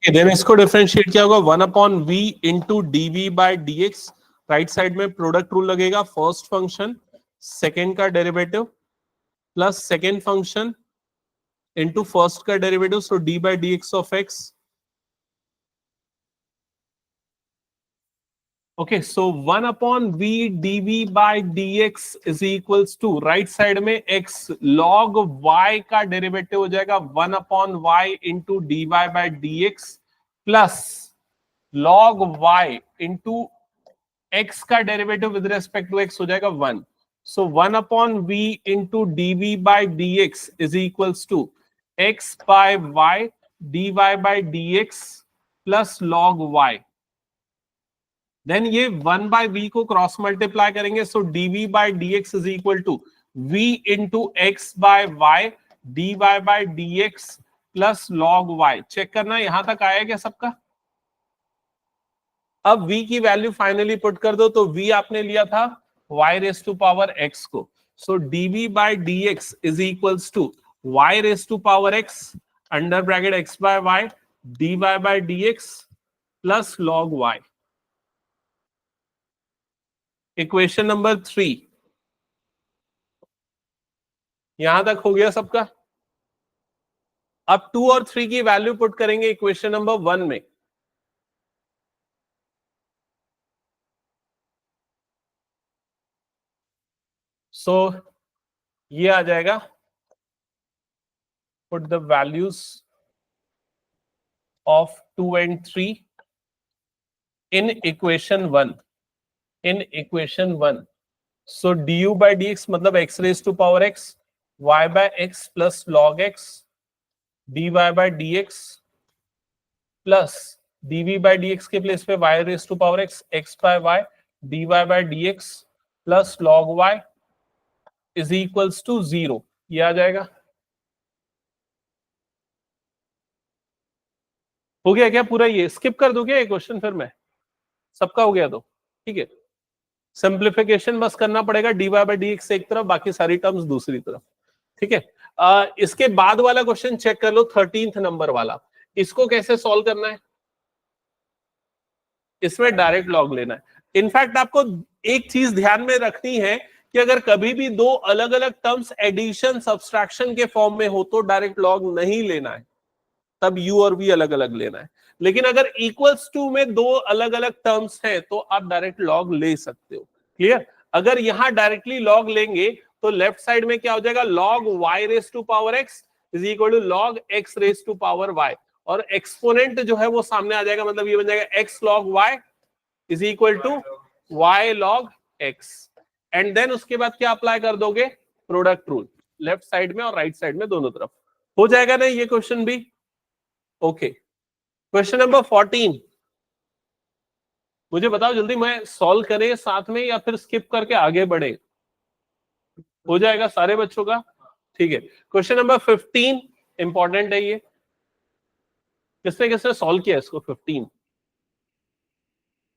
Then इसको differentiate क्या होगा, 1/v into dv by dx. Right side में प्रोडक्ट रूल लगेगा, फर्स्ट फंक्शन सेकेंड का derivative plus second function into first का derivative, so d by dx of x. Okay, so 1/v dv by dx is equals to, right side में x log y का derivative हो जाएगा 1/y into dy by dx plus log y into x का derivative with respect to x हो जाएगा 1. सो 1/v into dv by dx is equals to x by y dy by dx plus log y. Then ये 1/v को cross multiply करेंगे, so dv by dx is equal to v into x by y dy by dx plus log y. Check करना यहां तक आया क्या सबका? अब v की वैल्यू फाइनली पुट कर दो, तो v आपने लिया था y raise to power x को, so dv by dx is equals to y raise to power x under bracket x by y dy by dx plus log y. Equation number 3 यहां तक हो गया सबका. अब 2 और 3 की वैल्यू पुट करेंगे इक्वेशन नंबर 1 में. सो ये आ जाएगा, put the values of 2 and 3 in equation 1. In equation 1, so du by dx मतलब x raise to power x, y by x plus log x, dy by dx plus dv by dx के place पे y raise to power x, x by y dy by dx plus log y is equals to 0. ये आ जाएगा. हो गया क्या पूरा? ये स्किप कर दो क्या ये क्वेश्चन फिर मैं? सबका हो गया तो ठीक है. सिंप्लीफिकेशन बस करना पड़ेगा, dy बाय dx एक तरफ, बाकी सारी टर्म्स दूसरी तरफ. ठीक है. इसके बाद वाला क्वेश्चन चेक कर लो, 13th नंबर वाला. इसको कैसे सॉल्व करना है? इसमें डायरेक्ट लॉग लेना है. इनफैक्ट आपको एक चीज ध्यान में रखनी है कि अगर कभी भी दो अलग अलग टर्म्स एडिशन सब्सट्रैक्शन के फॉर्म में हो तो डायरेक्ट लॉग नहीं लेना है, तब u और v अलग अलग लेना है. लेकिन अगर इक्वल्स टू में दो अलग अलग टर्म्स हैं तो आप डायरेक्ट लॉग ले सकते हो. क्लियर? अगर यहां डायरेक्टली लॉग लेंगे तो लेफ्ट साइड में क्या हो जाएगा, log y raise to power x is equal to log x raise to power y, और एक्सपोनेंट जो है वो सामने आ जाएगा, मतलब ये बन जाएगा x log y is equal to y log x. And then उसके बाद क्या अप्लाई कर दोगे? प्रोडक्ट रूल लेफ्ट साइड में और राइट साइड में दोनों तरफ. हो जाएगा ना ये क्वेश्चन भी? ओके. क्वेश्चन नंबर 14 मुझे बताओ जल्दी, मैं सॉल्व करें साथ में या फिर स्किप करके आगे बढ़े? हो जाएगा सारे बच्चों का? ठीक है. क्वेश्चन नंबर 15 इंपॉर्टेंट है ये. किसने किसने सॉल्व किया इसको?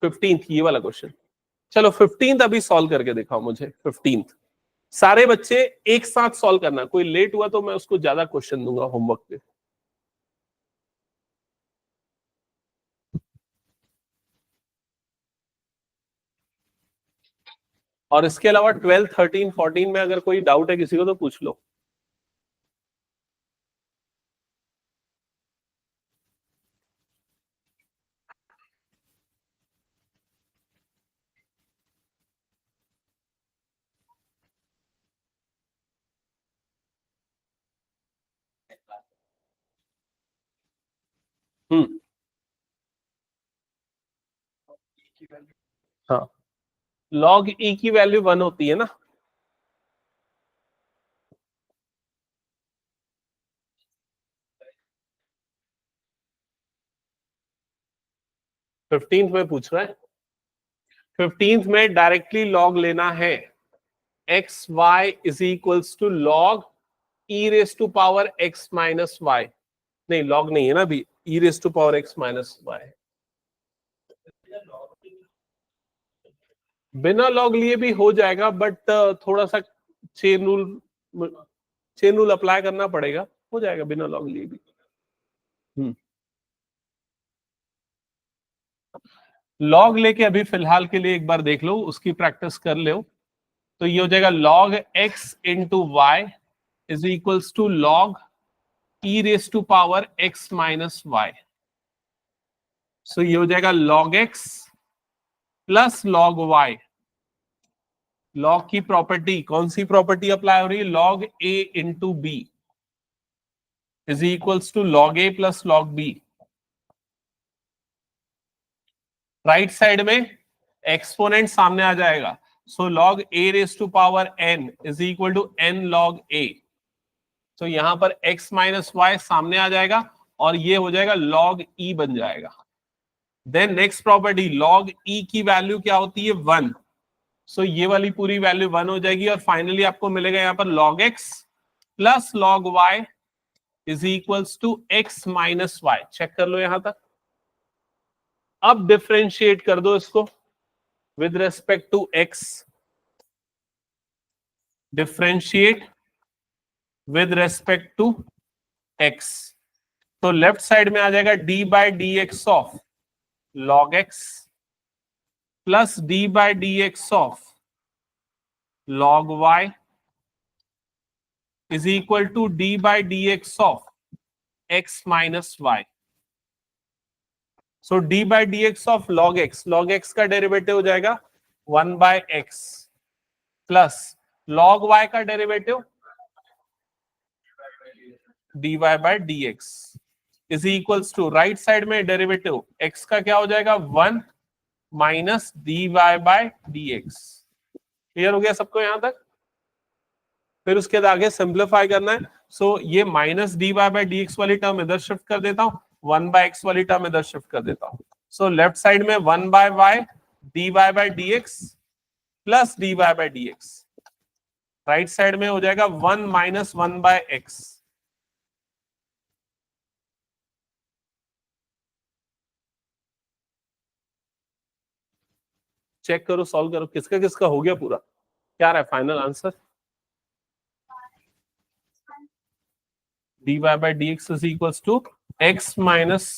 15th ये वाला क्वेश्चन. चलो 15th अभी सॉल्व करके दिखाओ मुझे. 15th सारे बच्चे एक साथ सॉल्व करना, कोई लेट हुआ तो मैं उसको ज्यादा क्वेश्चन दूंगा होमवर्क पे. और इसके अलावा 12, 13, 14 में अगर कोई डाउट है किसी को तो पूछ लो. हाँ, log e की वैल्यू 1 होती है ना. फिफ्टींथ में पूछ रहा है. 15th में डायरेक्टली लॉग लेना है. X Y is equals to log E raise to power X minus Y. नहीं, लॉग नहीं है ना अभी, E raise to power X minus Y. बिना लॉग लिए भी हो जाएगा, बट थोड़ा सा चेन रूल अप्लाई करना पड़ेगा. हो जाएगा बिना लॉग लिए भी. लॉग लेके अभी फिलहाल के लिए एक बार देख लो, उसकी प्रैक्टिस कर लो। तो ये हो जाएगा log x into Y is equals to log e raise to power x minus Y. So ये हो जाएगा log x plus log y। Log की प्रॉपर्टी, कौन सी प्रॉपर्टी अप्लाई हो रही है? log a into B is equals to log a plus log b। Right side में एक्सपोनेंट सामने आ जाएगा, so log a raise to power n is equal to n log a। तो यहां पर x माइनस वाई सामने आ जाएगा और ये हो जाएगा log e बन जाएगा। Then next property, log e की वैल्यू क्या होती है? 1। सो ये वाली पूरी वैल्यू 1 हो जाएगी और फाइनली आपको मिलेगा यहां पर log x plus log y is equals to x minus y. Check कर लो यहां तक। अब डिफरेंशिएट कर दो इसको with respect to x, differentiate with respect to x। तो लेफ्ट साइड में आ जाएगा d by D x of log x plus d by D x of log y is equal to d by D x of x minus Y. So d by D x of log x का derivative हो जाएगा 1 by x plus log y का derivative dy by dx is equals to right side में derivative x का क्या हो जाएगा? 1 minus dy by dx। Clear हो गया सबको यहां तक? फिर उसके बाद आगे सिंप्लीफाई करना है। सो ये माइनस dy बाय dx वाली टर्म इधर शिफ्ट कर देता हूं, 1 बाय x वाली टर्म इधर शिफ्ट कर देता हूं। सो लेफ्ट साइड में 1 by y dy by dx plus dy by dx। Right side में हो जाएगा 1 माइनस 1 बाय x। चेक करो, सॉल्व करो, किसका किसका हो गया पूरा, क्या रहा है final answer? dy by dx is equals to x minus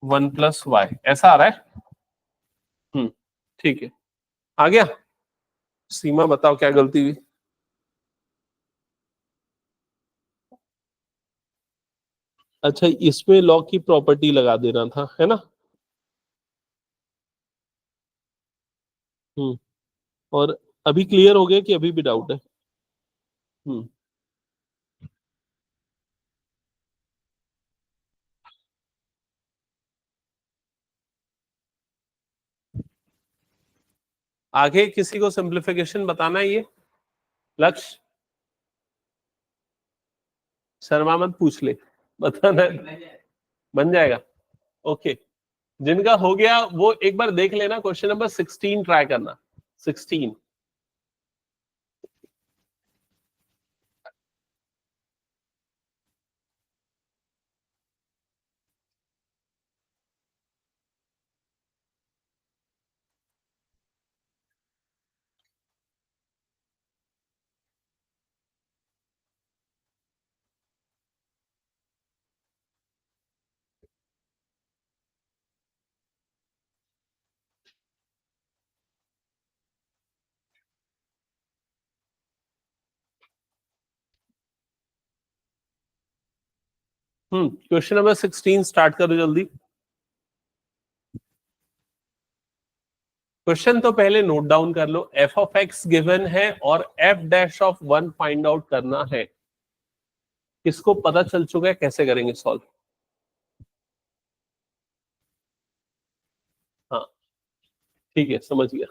1 plus Y, ऐसा आ रहा है। ठीक है, आ गया। सीमा बताओ क्या गलती हुई? अच्छा, इसमें लॉग की प्रॉपर्टी लगा देना था, है ना? हम्म और अभी क्लियर हो गया कि अभी भी डाउट है? हम्म आगे किसी को सिंप्लीफिकेशन बताना है? ये लक्ष्य शर्मा मत, पूछ ले, बताना है। बन जाएगा, ओके। जिनका हो गया वो एक बार देख लेना, क्वेश्चन नंबर 16 ट्राई करना। 16 क्वेश्चन नंबर 16 स्टार्ट करो जल्दी। क्वेश्चन तो पहले नोट डाउन कर लो। एफ ऑफ एक्स गिवन है और F dash of 1 find out करना है। किसको पता चल चुका है कैसे करेंगे सॉल्व? हाँ ठीक है, समझ गया।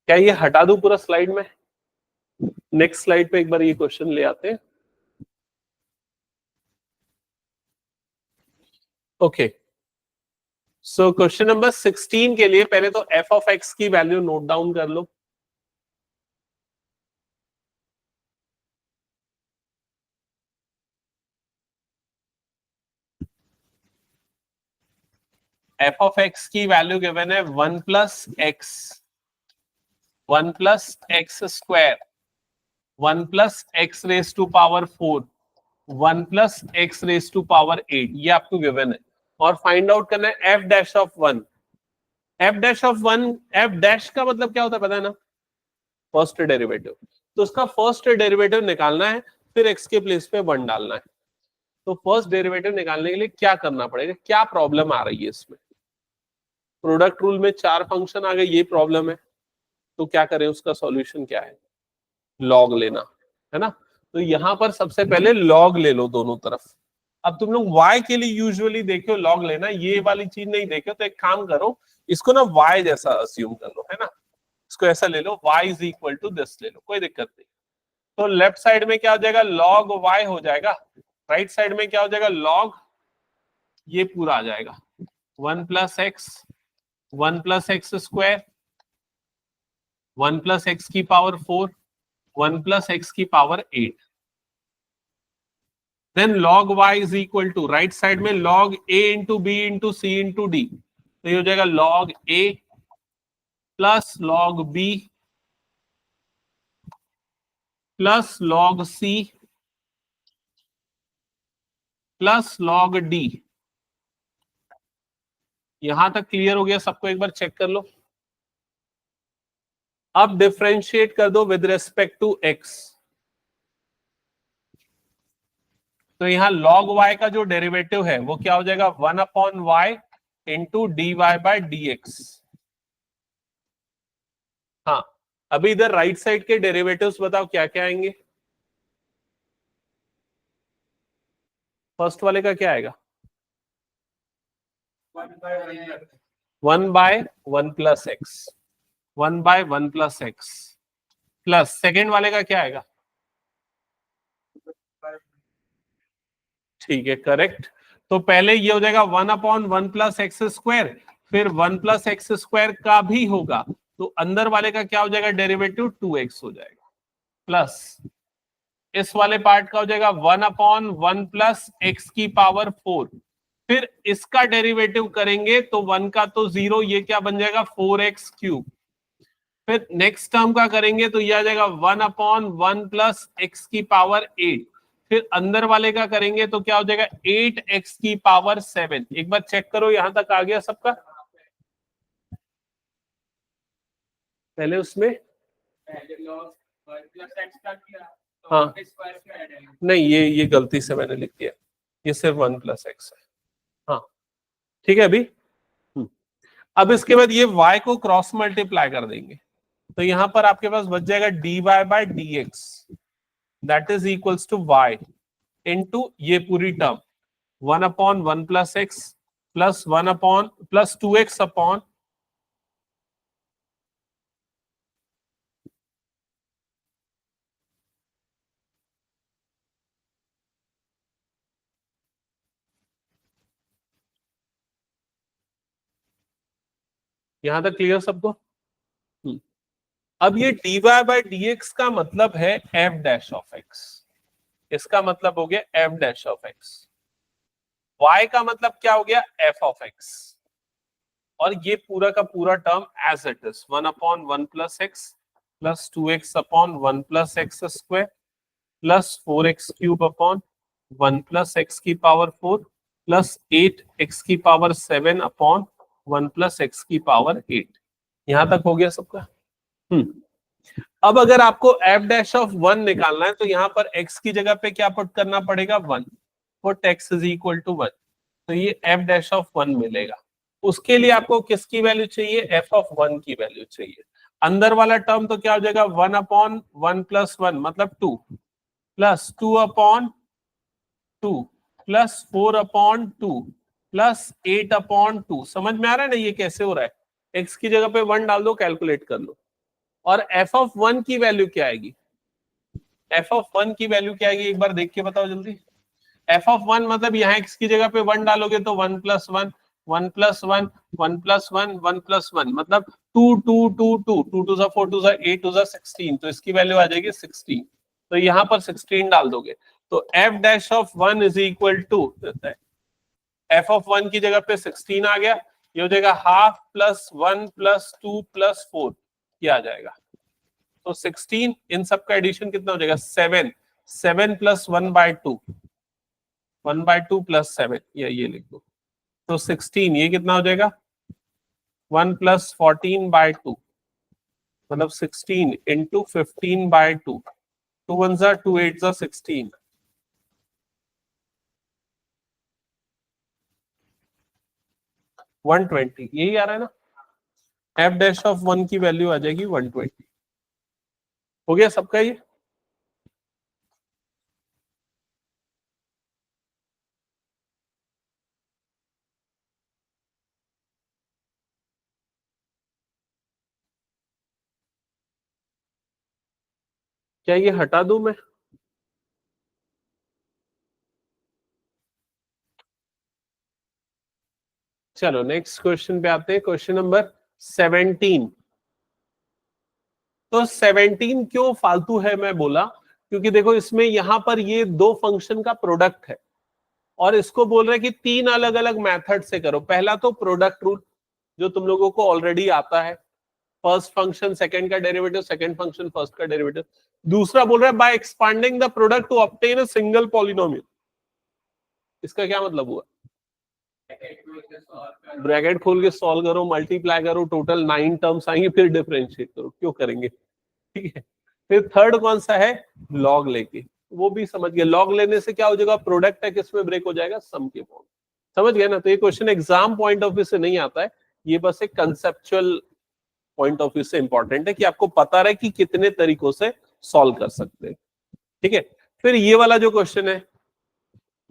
क्या ये हटा दूं पूरा स्लाइड में? नेक्स्ट स्लाइड पे एक बार ये क्वेश्चन ले आते हैं। ओके, सो क्वेश्चन नंबर 16 के लिए पहले तो एफ ऑफ एक्स की वैल्यू नोट डाउन कर लो। एफ ऑफ एक्स की वैल्यू गिवन है 1 plus x square 1 plus x raise to power 4 1 plus x raise to power 8, ये आपको गिवन है। और फाइंड आउट करना है F dash of 1। F dash of 1, F dash का मतलब क्या होता है पता है ना, फर्स्ट डेरिवेटिव। तो उसका फर्स्ट डेरिवेटिव निकालना है, फिर एक्स के प्लेस पे 1 डालना है। तो फर्स्ट डेरिवेटिव निकालने के लिए क्या करना पड़ेगा, क्या प्रॉब्लम आ रही है इसमें? प्रोडक्ट रूल में 4 फंक्शन आ गए, ये प्रॉब्लम है। तो क्या करें, उसका सॉल्यूशन क्या है? लॉग लेना है ना। तो यहां पर सबसे पहले लॉग ले लो दोनों तरफ। अब तुम लोग y के लिए यूजुअली देखो लॉग लेना, ये वाली चीज नहीं देखो तो एक काम करो, इसको ना y जैसा अस्यूम कर लो, है ना। इसको ऐसा ले लो, y is equal to this ले लो, कोई दिक्कत नहीं। तो लेफ्ट साइड में क्या हो जाएगा, log y हो जाएगा। राइट साइड में क्या हो जाएगा, log ये पूरा आ जाएगा 1 plus x square 1 plus x की पावर 4 1 प्लस एक्स की power 8। Then log y is equal to right side में log a into b into c into d, तो ये हो जाएगा log a plus log b plus log c plus log d। यहां तक clear हो गया सबको? एक बार चेक कर लो। अब डिफरेंशिएट कर दो विद रेस्पेक्ट टू x। तो यहां log y का जो डेरिवेटिव है वो क्या हो जाएगा, 1 upon y into d y by D x. हाँ, अभी इधर राइट साइड के डेरिवेटिव्स बताओ क्या क्या आएंगे। फर्स्ट वाले का क्या आएगा, 1 by 1 plus x 1 by 1 plus x plus second वाले का क्या आएगा, ठीक है करेक्ट। तो पहले ये हो जाएगा 1 अपॉन 1 प्लस एक्स स्क्वायर, फिर 1 प्लस एक्स स्क्वायर का भी होगा, तो अंदर वाले का क्या हो जाएगा डेरिवेटिव 2x हो जाएगा, प्लस इस वाले पार्ट का हो जाएगा 1 अपॉन 1 प्लस एक्स की पावर 4। फिर इसका डेरिवेटिव करेंगे तो 1 का तो 0, ये क्या बन जाएगा 4x क्यूब। फिर नेक्स्ट टर्म का करेंगे तो ये आ जाएगा 1 अपॉन 1 प्लस एक्स की पावर 8। फिर अंदर वाले का करेंगे तो क्या हो जाएगा 8x की पावर 7। एक बार चेक करो यहां तक आ गया सबका। पहले उसमें हाँ नहीं, ये गलती से मैंने लिख दिया, ये सिर्फ 1 प्लस एक्स है। हाँ ठीक है अभी। अब इसके बाद ये y को क्रॉस मल्टीप्लाई कर देंगे, तो यहां पर आपके पास बच जाएगा dy by dx that is equals to y into ये पूरी term 1 upon 1 plus x plus 1 upon plus 2x upon यहां तक क्लियर सबको? अब ये dy बाय dx का मतलब है f डैश ऑफ x, इसका मतलब हो गया f dash of x। y का मतलब क्या हो गया f ऑफ x, और ये पूरा का पूरा term as it is 1 upon 1 plus x plus 2x upon 1 plus x square plus 4x cube upon 1 plus x की पावर 4 प्लस 8x की पावर 7 अपॉन 1 प्लस एक्स की पावर 8। यहां तक हो गया सबका? अब अगर आपको f डैश ऑफ 1 निकालना है तो यहां पर x की जगह पे क्या पुट करना पड़ेगा 1, put x is equal to 1, तो ये f डैश ऑफ 1 मिलेगा। उसके लिए आपको किसकी वैल्यू चाहिए, f ऑफ 1 की वैल्यू चाहिए। अंदर वाला टर्म तो क्या हो जाएगा 1 अपॉन 1 प्लस 1 मतलब 2 plus 2 upon 2 plus 4 upon 2 plus 8 upon 2। समझ में आ रहा है ना ये कैसे हो रहा है? x की जगह पे 1 डाल दो, कैलकुलेट कर लो। और f ऑफ 1 की वैल्यू क्या आएगी, f ऑफ 1 की वैल्यू क्या आएगी एक बार देख के बताओ जल्दी। f ऑफ 1 मतलब यहाँ x की जगह पे 1 डालोगे तो 1 प्लस 1 1 प्लस 1 1 प्लस 1 1 प्लस 1 मतलब 2 2 2 2 2 टू 4 टू 8 टू 16, तो इसकी वैल्यू आ जाएगी 16। तो यहाँ पर 16 डाल दोगे तो f dash of 1 is equal to f of 1 की जगह पे 16 आ गया, ये हो जाएगा हाफ प्लस 1 प्लस 2 प्लस 4, ये आ जाएगा। तो 16, इन सब का एडिशन कितना हो जाएगा 7, 7 प्लस 1/2, 1/2 प्लस 7, ये लिख दो। तो 16, ये कितना हो जाएगा 1 प्लस 14/2, मतलब 16 इंटू 15/2, 2 1 जा 2 8 जा 16, 120, यही आ रहा है ना। एफ डैश ऑफ 1 की वैल्यू आ जाएगी 120। हो गया सबका ये। क्या ये हटा दूं मैं? चलो नेक्स्ट क्वेश्चन पे आते हैं, क्वेश्चन नंबर 17। तो 17 क्यों फालतू है मैं बोला, क्योंकि देखो इसमें यहां पर ये दो फंक्शन का प्रोडक्ट है और इसको बोल रहे हैं कि तीन अलग अलग मेथड से करो। पहला तो प्रोडक्ट रूल जो तुम लोगों को ऑलरेडी आता है, फर्स्ट फंक्शन सेकंड का डेरिवेटिव, सेकंड फंक्शन फर्स्ट का डेरिवेटिव। दूसरा बोल रहा है by expanding the product to obtain a single polynomial. इसका क्या मतलब हुआ? ब्रैकेट खोल के सॉल्व करो, मल्टीप्लाई करो, टोटल 9 टर्म्स आएंगे, फिर डिफरेंशिएट करो। क्यों करेंगे? ठीक है। फिर थर्ड कौन सा है? लॉग लेके, वो भी समझ गए। लॉग लेने से क्या हो जाएगा? प्रोडक्ट है किसमें ब्रेक हो जाएगा? सम के फॉर्म। समझ गए ना? तो ये question exam point of view से नहीं आता है, ये बस एक कंसेप्चुअल पॉइंट ऑफ व्यू से इंपॉर्टेंट है कि आपको पता रहे कि कितने तरीकों से सॉल्व कर सकते हैं। ठीक है। फिर ये वाला जो क्वेश्चन है,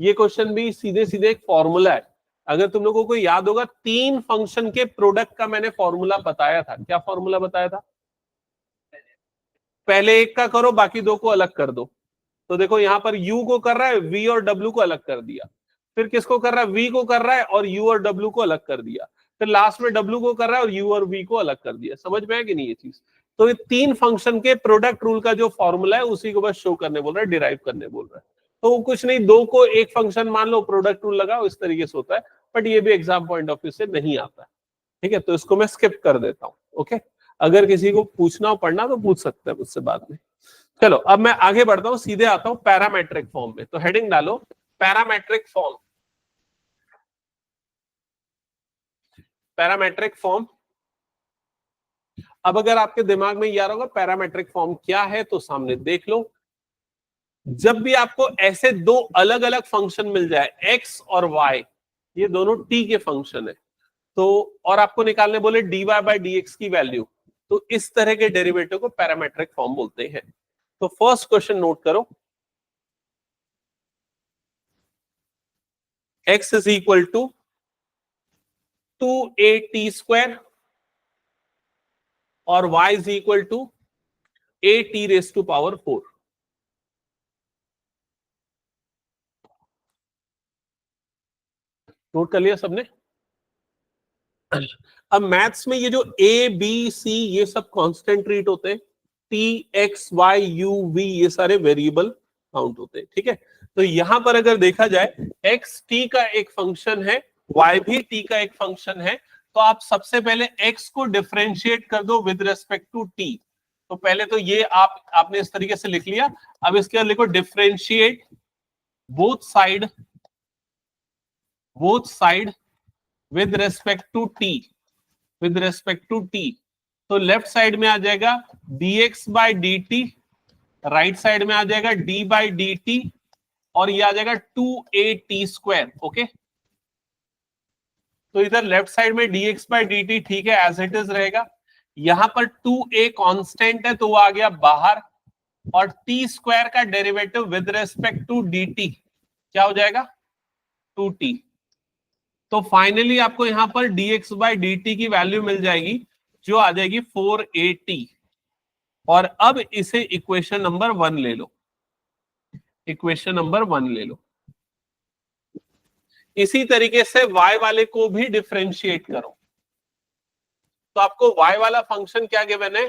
ये क्वेश्चन भी सीधे सीधे एक फॉर्मूला है। अगर तुम लोगों को याद होगा, तीन फंक्शन के प्रोडक्ट का मैंने फॉर्मूला बताया था। क्या फॉर्मूला बताया था? पहले एक का करो, बाकी दो को अलग कर दो। तो देखो यहां पर u को कर रहा है, v और w को अलग कर दिया। फिर किसको कर रहा है? v को कर रहा है और u और w को अलग कर दिया। फिर लास्ट में w को कर रहा है और u और v को अलग कर दिया। समझ में है कि नहीं ये चीज? तो ये तीन फंक्शन के प्रोडक्ट रूल का जो फॉर्मूला है उसी को बस शो करने बोल रहा है, डिराइव करने बोल रहा है। तो कुछ नहीं, दो को एक फंक्शन मान लो, प्रोडक्ट रूल लगाओ, इस तरीके से होता है। बट ये भी एग्जाम पॉइंट ऑफ व्यू से नहीं आता है। ठीक है, तो इसको मैं स्किप कर देता हूं। ओके, अगर किसी को पूछना हो पढ़ना तो पूछ सकते हैं मुझसे बाद में। चलो अब मैं आगे बढ़ता हूं, सीधे आता हूं पैरामेट्रिक फॉर्म में। तो हेडिंग डालो पैरामेट्रिक फॉर्म। Parametric form. अब अगर आपके दिमाग में यार होगा पैरामेट्रिक फॉर्म क्या है, तो सामने देख लो। जब भी आपको ऐसे दो अलग अलग फंक्शन मिल जाए, एक्स और वाई, ये दोनों टी के फंक्शन है, तो और आपको निकालने बोले dy बाई डी एक्स की वैल्यू, तो इस तरह के डेरिवेटिव को पैरामेट्रिक फॉर्म बोलते हैं। तो फर्स्ट क्वेश्चन नोट करो, x is equal to 2at² और y is equal to at⁴। Note कर लिया सबने? अब मैथ्स में ये जो ए बी सी ये सब कांस्टेंट ट्रीट होते हैं, t x y u v ये सारे वेरिएबल काउंट होते हैं। ठीक है, तो यहां पर अगर देखा जाए एक्स टी का एक फंक्शन है, वाई भी टी का एक फंक्शन है, तो आप सबसे पहले एक्स को डिफरेंशिएट कर दो विद रेस्पेक्ट टू टी। तो पहले तो ये आपने इस तरीके से लिख लिया। अब इसके बाद लिखो differentiate both side with respect to t, with respect to t. तो लेफ्ट साइड में आ जाएगा dx by D t, right side में आ जाएगा d बाई डी टी, और ये आ जाएगा 2at²। ओके, तो इधर लेफ्ट साइड में dx बाई डी टी ठीक है, एज इट इज रहेगा। यहां पर 2a कांस्टेंट है तो वो आ गया बाहर, और t² का derivative with respect to dt क्या हो जाएगा? 2t। तो फाइनली आपको यहां पर dx बाई डी टी की वैल्यू मिल जाएगी, जो आ जाएगी 4at। और अब इसे इक्वेशन नंबर 1 ले लो, इक्वेशन नंबर 1 ले लो। इसी तरीके से y वाले को भी डिफरेंशिएट करो। तो आपको y वाला फंक्शन क्या गिवन है?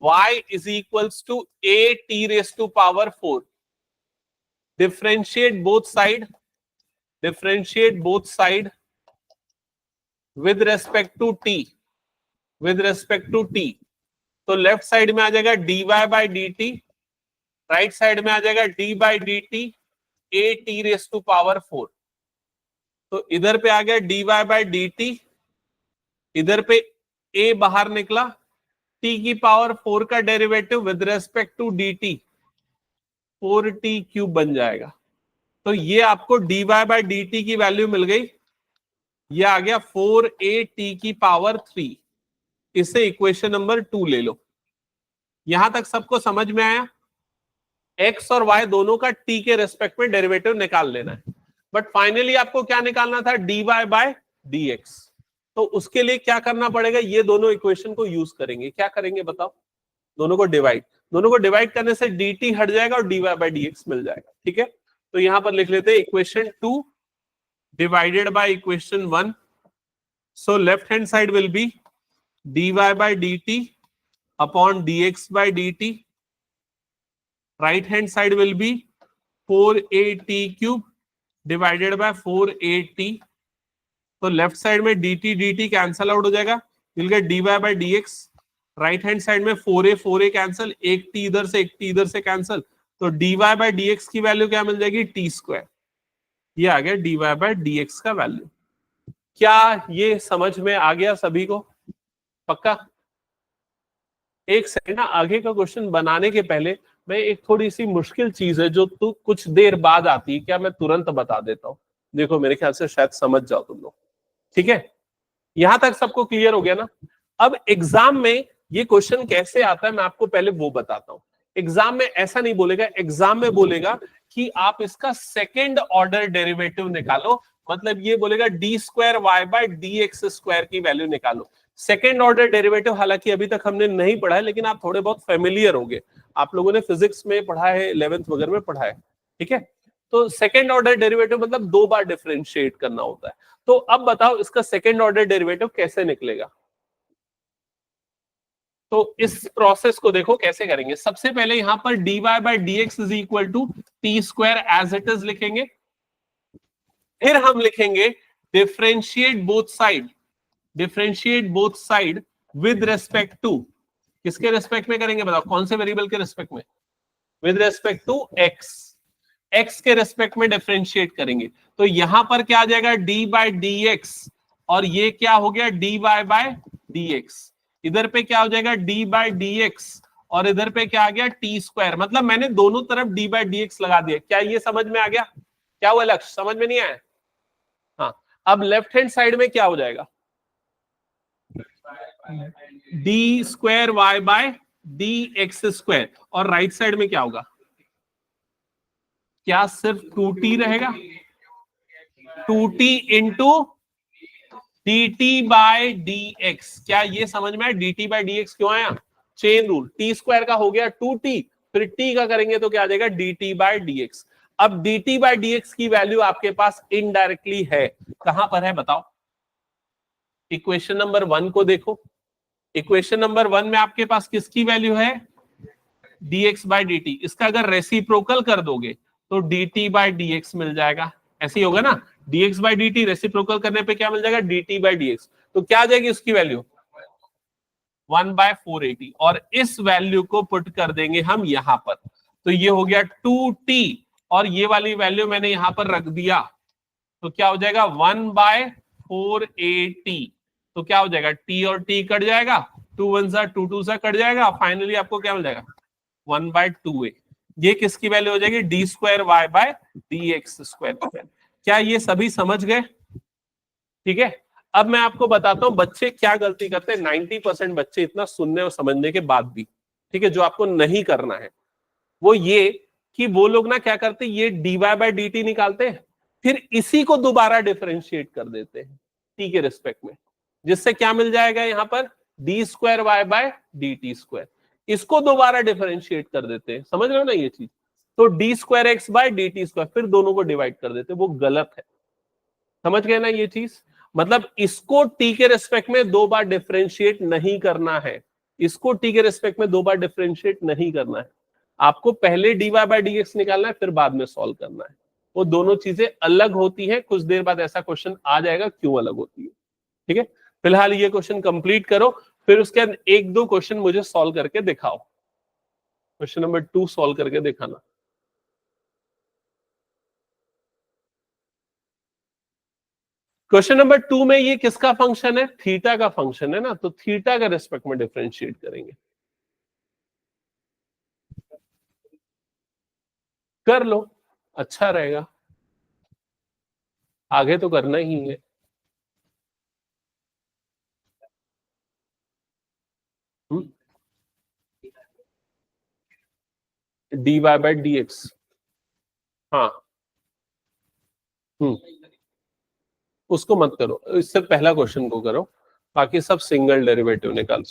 y is equals to at⁴। Differentiate both side, differentiate both side with respect to t, with respect to t, तो लेफ्ट साइड में आ जाएगा dy by D t, right side में आ जाएगा d by D t a t raise to power 4। तो इधर पे आ गया dy बाई डी टी, इधर पे a बाहर निकला, t की पावर 4 का derivative with respect to dt 4t cube बन जाएगा। तो ये आपको dy बाई डी टी की वैल्यू मिल गई, ये आ गया 4at की पावर 3। इसे इक्वेशन नंबर 2 ले लो। यहां तक सबको समझ में आया? x और y दोनों का t के रेस्पेक्ट में डेरिवेटिव निकाल लेना है, बट फाइनली आपको क्या निकालना था? dy by dx। तो उसके लिए क्या करना पड़ेगा? ये दोनों इक्वेशन को यूज करेंगे। क्या करेंगे बताओ? दोनों को डिवाइड, दोनों को डिवाइड करने से dt हट जाएगा और dy बाय dx मिल जाएगा। ठीक है, तो यहां पर लिख लेते हैं equation 2 divided by equation 1। So left hand side will be dy by dt upon dx by dt, right hand side will be 4at cube divided by 4at। तो लेफ्ट साइड में dt कैंसल आउट हो जाएगा, you'll get dy by dx। Right hand side में 4a cancel, एक t इधर से एक t इधर से कैंसल, तो dy by dx की वैल्यू क्या मिल जाएगी? t square. ये आ गया dy by dx का वैल्यू। क्या ये समझ में आ गया सभी को? पक्का? एक सेकंड ना, आगे का क्वेश्चन बनाने के पहले मैं एक थोड़ी सी मुश्किल चीज है जो तू कुछ देर बाद आती है, क्या मैं तुरंत बता देता हूँ? देखो मेरे ख्याल से शायद समझ जाओ तुम लोग। ठीक है, यहां तक सबको क्लियर हो गया ना? अब एग्जाम में ये क्वेश्चन कैसे आता है मैं आपको पहले वो बताता हूँ। एग्जाम में ऐसा नहीं बोलेगा, एग्जाम में बोलेगा कि आप इसका सेकेंड ऑर्डर डेरिवेटिव निकालो, मतलब ये बोलेगा d square Y by D x square की वैल्यू निकालो। सेकेंड ऑर्डर डेरिवेटिव हालांकि अभी तक हमने नहीं पढ़ा है, लेकिन आप थोड़े बहुत फेमिलियर होंगे, आप लोगों ने फिजिक्स में पढ़ा है, 11th वगैरह में पढ़ा है। ठीक है, तो सेकेंड ऑर्डर डेरिवेटिव मतलब 2 बार डिफरेंशिएट करना होता है। तो अब बताओ इसका सेकेंड ऑर्डर डेरिवेटिव कैसे निकलेगा? तो इस प्रोसेस को देखो कैसे करेंगे। सबसे पहले यहां पर dy by dx is equal to T square as it is लिखेंगे, फिर हम लिखेंगे differentiate both side, differentiate both side with respect to, किसके रेस्पेक्ट में करेंगे बताओ? कौन से वेरिएबल के रेस्पेक्ट में? With respect to x, x के रेस्पेक्ट में डिफरेंशिएट करेंगे। तो यहां पर क्या आ जाएगा? डी बाय डी एक्स, और ये क्या हो गया? D by D X. इधर पे क्या हो जाएगा? डी बाय डी एक्स, और इधर पे क्या आ गया? T square. मतलब मैंने दोनों तरफ डी बाय डी एक्स लगा दिया। क्या ये समझ में आ गया? क्या हुआ लक्ष्य? समझ में नहीं आया? हाँ, अब लेफ्ट हैंड साइड में क्या हो जाएगा? D square Y by D x square, और राइट साइड में क्या होगा? क्या सिर्फ 2t रहेगा? 2t into dt by dx। क्या ये समझ में आया? dt बाय dx क्यों आया? Chain rule. t स्क्वायर का हो गया 2t, फिर t का करेंगे तो क्या आ जाएगा? dt by dx। अब dt बाय dx की वैल्यू आपके पास इनडायरेक्टली है, कहां पर है बताओ? इक्वेशन नंबर 1 को देखो। इक्वेशन नंबर 1 में आपके पास किसकी वैल्यू है? dx by dt। इसका अगर रेसिप्रोकल कर दोगे तो dt बाय dx मिल जाएगा। ऐसे ही होगा ना, dx बाय dt रेसिप्रोकल करने पे क्या मिल जाएगा? dt by dx। तो क्या आ जाएगी उसकी वैल्यू? 1/480, और इस वैल्यू को पुट कर देंगे हम यहां पर। तो ये हो गया 2t, और ये वाली वैल्यू मैंने यहां पर रख दिया, तो क्या हो जाएगा? 1/480। तो क्या हो जाएगा? t और t कट जाएगा, 2 1 सा 2 2 सा कट जाएगा, फाइनली आपको क्या मिल जाएगा? 1/2a। ये किसकी वैल्यू हो जाएगी? D square Y by D x square. क्या ये सभी समझ गए? ठीक है, अब मैं आपको बताता हूं बच्चे क्या गलती करते हैं। 90% बच्चे इतना सुनने और समझने के बाद भी, ठीक है, जो आपको नहीं करना है वो ये कि वो लोग ना क्या करते हैं, ये dy बाय dt निकालते हैं, फिर इसी को दोबारा डिफरेंशिएट कर देते हैं t के रिस्पेक्ट में, जिससे क्या मिल जाएगा यहां पर? D square Y by D T square. इसको दोबारा डिफरेंशिएट कर देते हैं, समझ रहे हो ना ये चीज? तो D square X by D T square, फिर दोनों को डिवाइड कर देते हैं, वो गलत है। समझ गए ना ये चीज? मतलब इसको t के रेस्पेक्ट में 2 बार डिफरेंशिएट नहीं करना है, इसको t के रेस्पेक्ट में 2 बार डिफरेंशिएट नहीं करना है। आपको पहले dy बाय dx निकालना है, फिर बाद में सॉल्व करना है। वो दोनों चीजें अलग होती हैं। कुछ देर बाद ऐसा क्वेश्चन आ जाएगा क्यों अलग होती है। ठीक है, फिलहाल ये क्वेश्चन कंप्लीट करो, फिर उसके बाद एक दो क्वेश्चन मुझे सॉल्व करके दिखाओ। क्वेश्चन नंबर 2 सॉल्व करके दिखाना। क्वेश्चन नंबर 2 में ये किसका फंक्शन है? थीटा का फंक्शन है ना, तो थीटा का रिस्पेक्ट में डिफरेंशिएट करेंगे। कर लो, अच्छा रहेगा, आगे तो करना ही है। D Y by D x. हाँ। हम्म उसको मत करो, इससे पहला क्वेश्चन को करो, बाकी सब सिंगल डेरिवेटिव निकाल।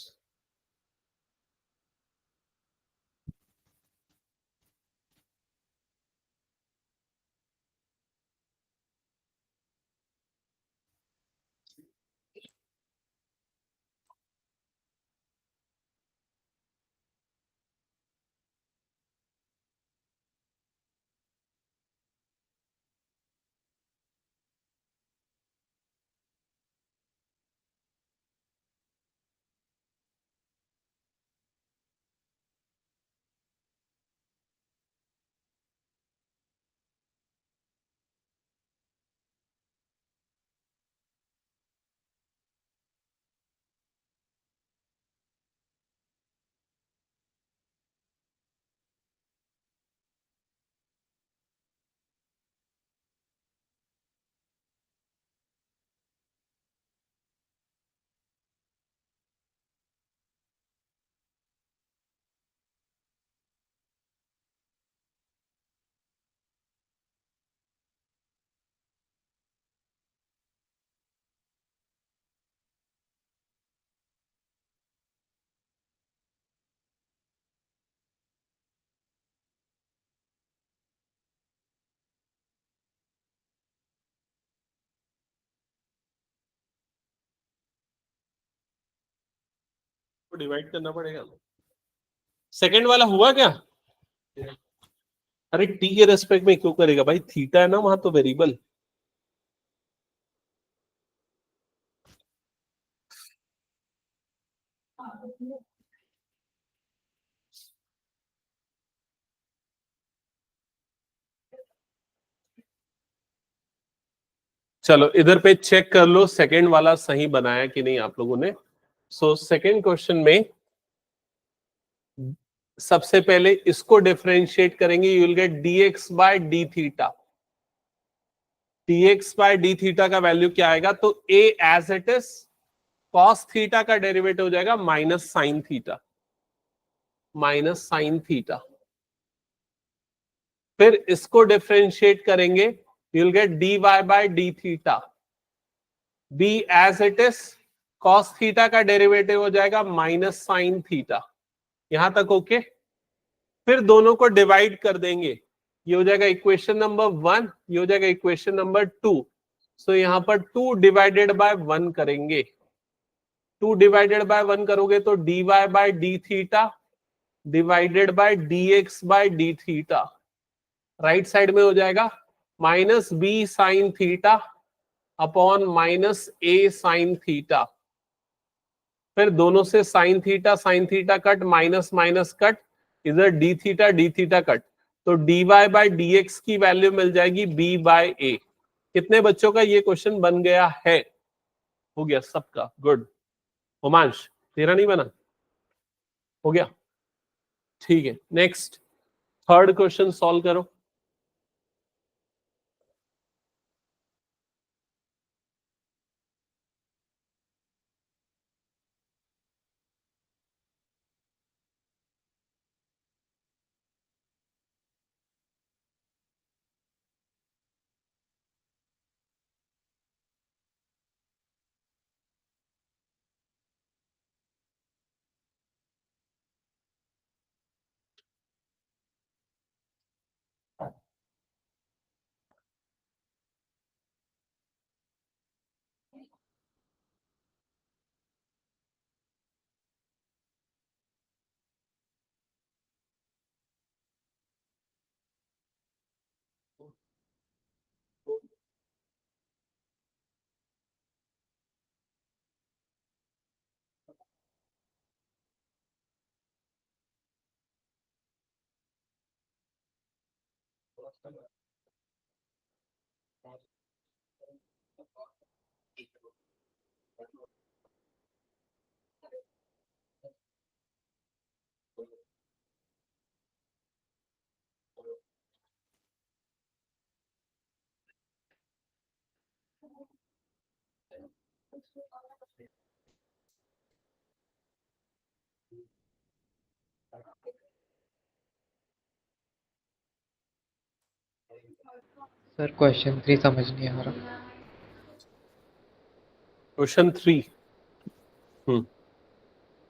डिवाइड करना पड़ेगा। सेकंड वाला हुआ क्या? अरे टी के रेस्पेक्ट में क्यों करेगा भाई, थीटा है ना वहां तो वेरिएबल। चलो इधर पे चेक कर लो सेकंड वाला सही बनाया कि नहीं आप लोगों ने। सो सेकंड क्वेश्चन में सबसे पहले इसको डिफरेंशिएट करेंगे, you will get dx by D theta. dx by D theta का वैल्यू क्या आएगा, तो a as it is cos theta का डेरिवेटिव हो जाएगा minus sine theta, minus sine theta. फिर इसको डिफरेंशिएट करेंगे, you will get dy by D theta, b as it is cos theta का डेरिवेटिव हो जाएगा माइनस साइन थीटा। यहां तक ओके। फिर दोनों को डिवाइड कर देंगे, ये हो जाएगा इक्वेशन नंबर 1, ये हो जाएगा इक्वेशन नंबर 2। सो यहां पर 2 डिवाइडेड बाय 1 करेंगे, 2 डिवाइडेड बाय 1 करोगे तो dy by D theta divided by dx by D theta. Right side में हो जाएगा minus B sine theta upon minus A sine theta. फिर दोनों से sine theta cut, minus minus cut, इधर डी थीटा कट, तो dy बाय डी एक्स की value मिल जाएगी b बाय ए। कितने बच्चों का ये क्वेश्चन बन गया है? हो गया सबका, गुड। उमांश तेरा नहीं बना? हो गया, ठीक है। नेक्स्ट थर्ड क्वेश्चन सॉल्व करो। सर क्वेश्चन 3 समझ नहीं आ रहा। क्वेश्चन 3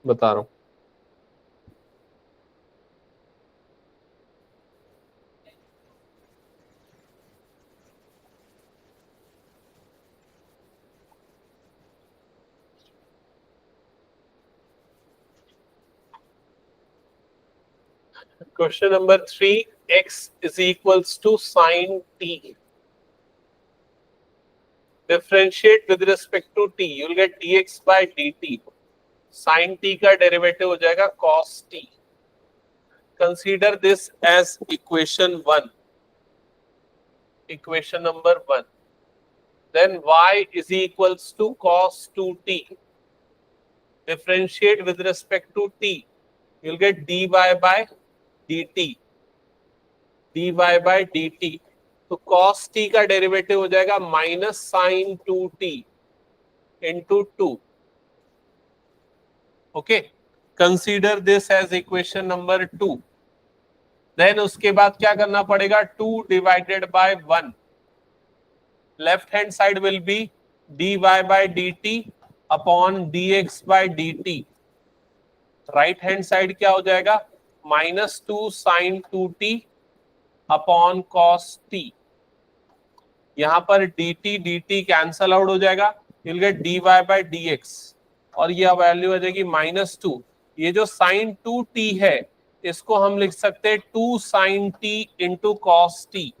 बता रहा हूं। Question number 3, x is equals to sine t. Differentiate with respect to t. You'll get dx by dt. Sine t का डेरिवेटिव हो जाएगा cos t. Consider this as equation 1. Equation number 1. Then y is equals to cos 2t. Differentiate with respect to t. You'll get dy by dt. dy by dt. तो cos t का derivative हो जाएगा minus sine 2t into 2. Okay, consider this as equation number 2. Then उसके बाद क्या करना पड़ेगा, 2 divided by 1. Left hand side will be dy by dt upon dx by dt. Right hand side क्या हो जाएगा, minus 2 sine 2t upon cos t. यहां पर dt dt कैंसल आउट हो जाएगा, you'll get dy by dx और ये value आ जाएगी -2. ये जो sin 2t है इसको हम लिख सकते हैं 2 sin t into cos t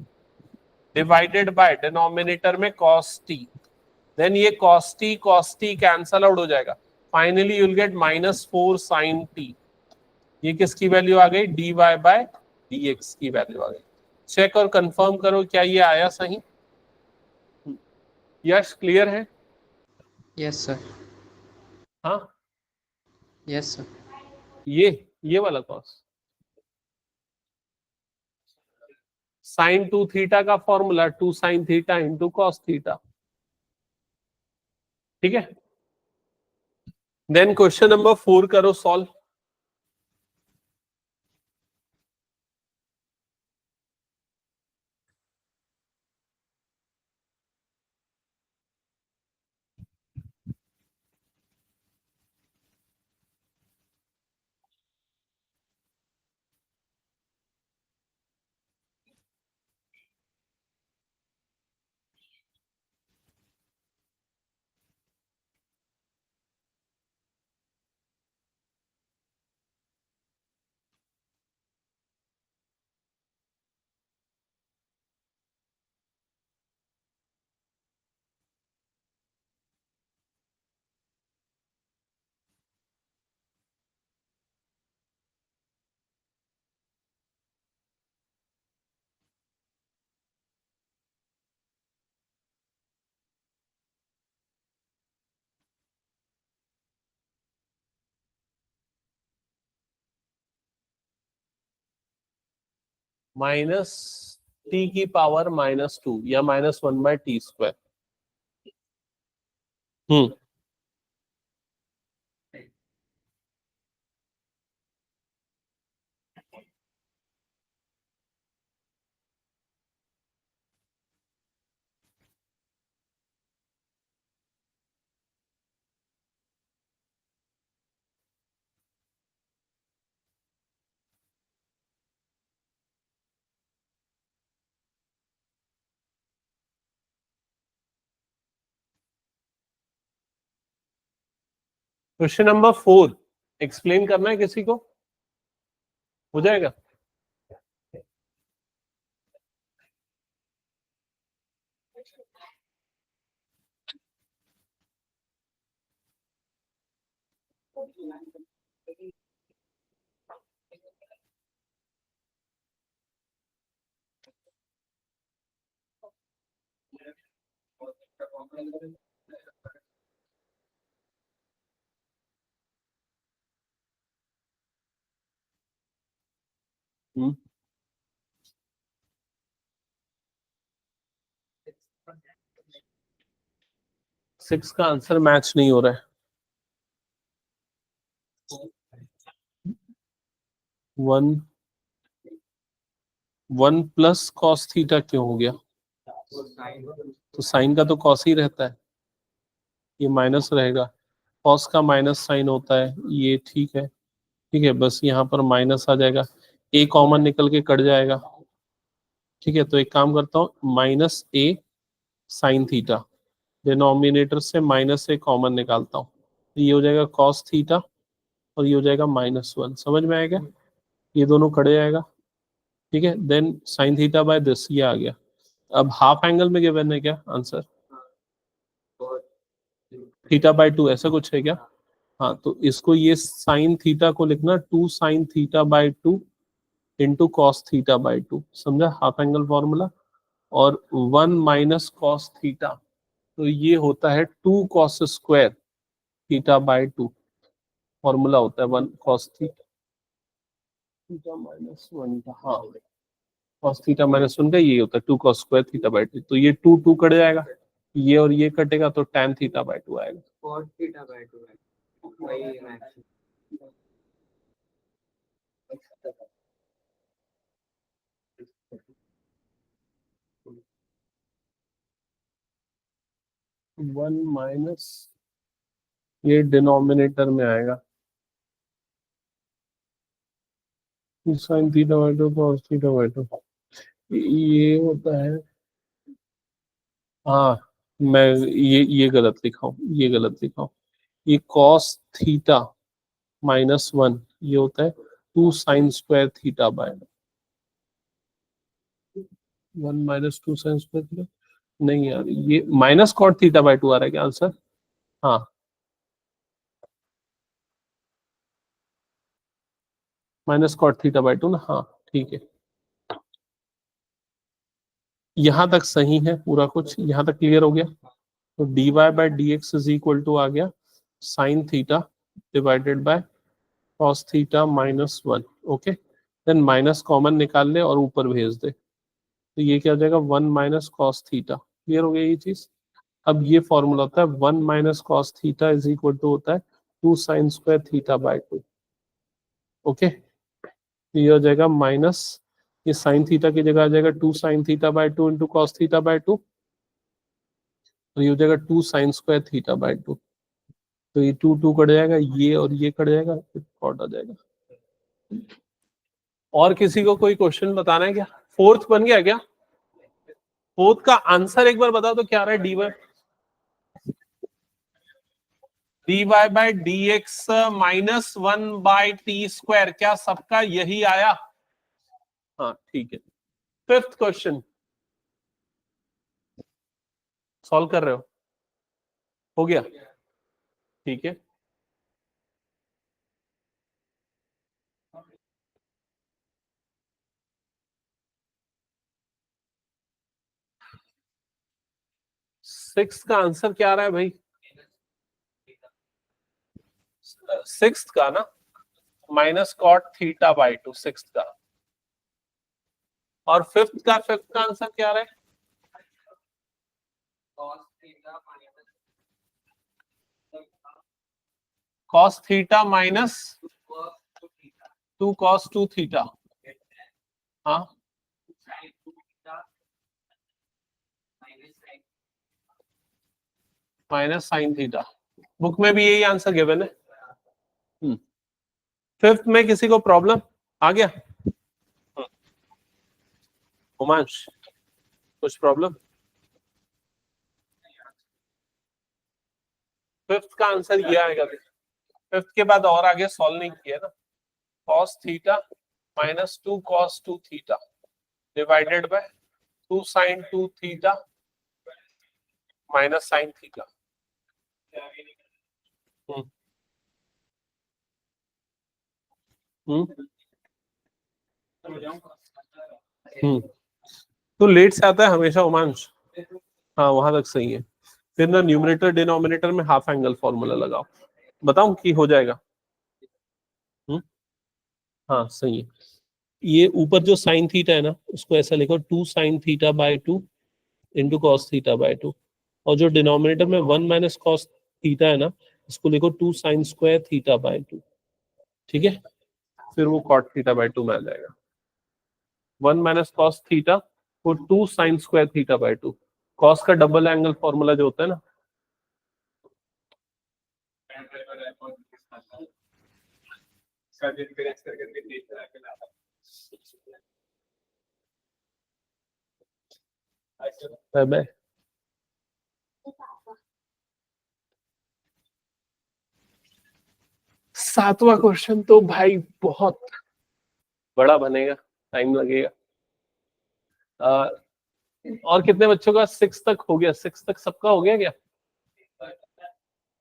divided by denominator में cos t. देन ये cos t कैंसल आउट हो जाएगा. Finally you'll get -4 sin t. ये किसकी वैल्यू आ गई, dy बाय dx की वैल्यू आ गई. चेक और कंफर्म करो क्या ये आया सही. यस, क्लियर है. Yes sir. हाँ, यस सर। ये वाला कॉस साइन 2 थीटा का formula 2 sine theta into cos theta. ठीक है. देन क्वेश्चन नंबर 4 करो सॉल्व. माइनस टी की पावर -2 या -1/t². क्वेश्चन नंबर 4 एक्सप्लेन करना है किसी को, हो जाएगा. 6 का आंसर मैच नहीं हो रहा है। 1 प्लस कॉस थीटा क्यों हो गया? तो साइन का तो कॉस ही रहता है, ये माइनस रहेगा, कॉस का माइनस साइन होता है, ये ठीक है। ठीक है, बस यहाँ पर माइनस आ जाएगा, ए कॉमन निकल के कट जाएगा। ठीक है, तो एक काम करता हूँ, minus A sine theta, denominator से माइनस ए कॉमन निकालता हूँ, ये हो जाएगा कॉस थीटा और ये हो जाएगा -1। समझ में आएगा? ये दोनों कट जाएगा। ठीक है, then sine theta by this, ये आ गया। अब हाफ एंगल में गिवन है क्या आंसर? थीटा बाय 2 ऐसा कुछ है क्या? हाँ, तो इसको ये साइन थीटा को लिखना 2 sign theta by 2 into cos theta by 2, समझा हाफ एंगल फॉर्मूला। और 1 माइनस कॉस थीटा, तो ये होता है 2 cos square theta by 2, formula होता है 1 कॉस थीटा, थीटा माइनस 1 का, हाँ कॉस थीटा माइनस 1 का ये होता है 2 कॉस स्क्वायर थीटा बाय 2। तो ये 2 2 कट जाएगा, ये और ये कटेगा, तो tan थीटा बाय 2 आएगा। cos थीटा बाय 2 वही है। 1 माइनस, ये डिनोमिनेटर में आएगा, sign theta by 2 cos theta by 2, ये होता है, हाँ मैं ये गलत लिखा हूँ, ये गलत लिखा हूँ, ये कॉस थीटा -1, ये होता है 2 sine square theta bye 1 minus 2 sine square theta, नहीं यार, ये माइनस कॉट थीटा बाय 2 आ रहा है क्या आंसर? हाँ, माइनस कॉट थीटा बाय 2 ना, हाँ ठीक है। यहां तक सही है पूरा कुछ, यहां तक क्लियर हो गया। तो dy by D X is equal to आ गया sine theta divided by cos theta -1। Okay, then minus common निकाल ले और ऊपर भेज दे, तो ये क्या हो जाएगा 1 माइनस कॉस थीटा। क्लियर हो गया ये चीज? अब ये फॉर्मूला होता है 1 minus cos theta is equal to होता है 2 sine square theta by 2। Okay, ये हो जाएगा माइनस, ये साइन थीटा की जगह आ जाएगा 2 sign theta by 2 into cos theta by 2, तो ये हो जाएगा 2 साइन स्क्वायर थीटा बाय 2। तो ये 2 2 कट जाएगा, ये और ये कट जाएगा, फिर कॉट आ जाएगा। और किसी को कोई क्वेश्चन बताना है क्या? फोर्थ बन गया क्या? फोर्थ का आंसर एक बार बताओ तो क्या रहा है? dy by D x -1/t², क्या सबका यही आया? हाँ ठीक है। फिफ्थ क्वेश्चन सॉल्व कर रहे हो गया? ठीक है, सिक्स का आंसर क्या आ रहा है भाई? सिक्स का ना, minus cot theta by 2 six का। और फिफ्थ का आंसर क्या आ रहा है? Cos theta minus 2 cos 2 theta. हाँ, माइनस साइन थीटा, बुक में भी यही आंसर गिवन है। फिफ्थ में किसी को प्रॉब्लम आ गया? उमांश, कुछ प्रॉब्लम? फिफ्थ का आंसर ये आएगा। फिफ्थ के बाद और आगे सॉल्व नहीं किया ना। Cos theta -2 cos 2 theta divided by 2 sine 2 theta minus sine theta. हम्म, तो लेट से आता है हमेशा उमांश। हाँ वहां तक सही है। फिर ना न्यूमरेटर डिनोमिनेटर में हाफ एंगल फॉर्मूला लगाओ, बताऊं कि हो जाएगा। हाँ सही है। ये ऊपर जो साइन थीटा है ना, उसको ऐसा लिखो 2 sin θ/2 इंटू कॉस θ/2, और जो डिनोमिनेटर में 1 माइनस कॉस थीटा है ना, इसको लिखो 2 sin² θ/2। ठीक है, फिर वो cot θ/2 में आ जाएगा। 1 माइनस कॉस थीटा वो 2 sin² θ/2। कॉस का डबल एंगल फॉर्मूला जो होता है ना, बाय। 7वां क्वेश्चन तो भाई बहुत बड़ा बनेगा, टाइम लगेगा। और कितने बच्चों का 6 तक हो गया? 6 तक सबका हो गया क्या?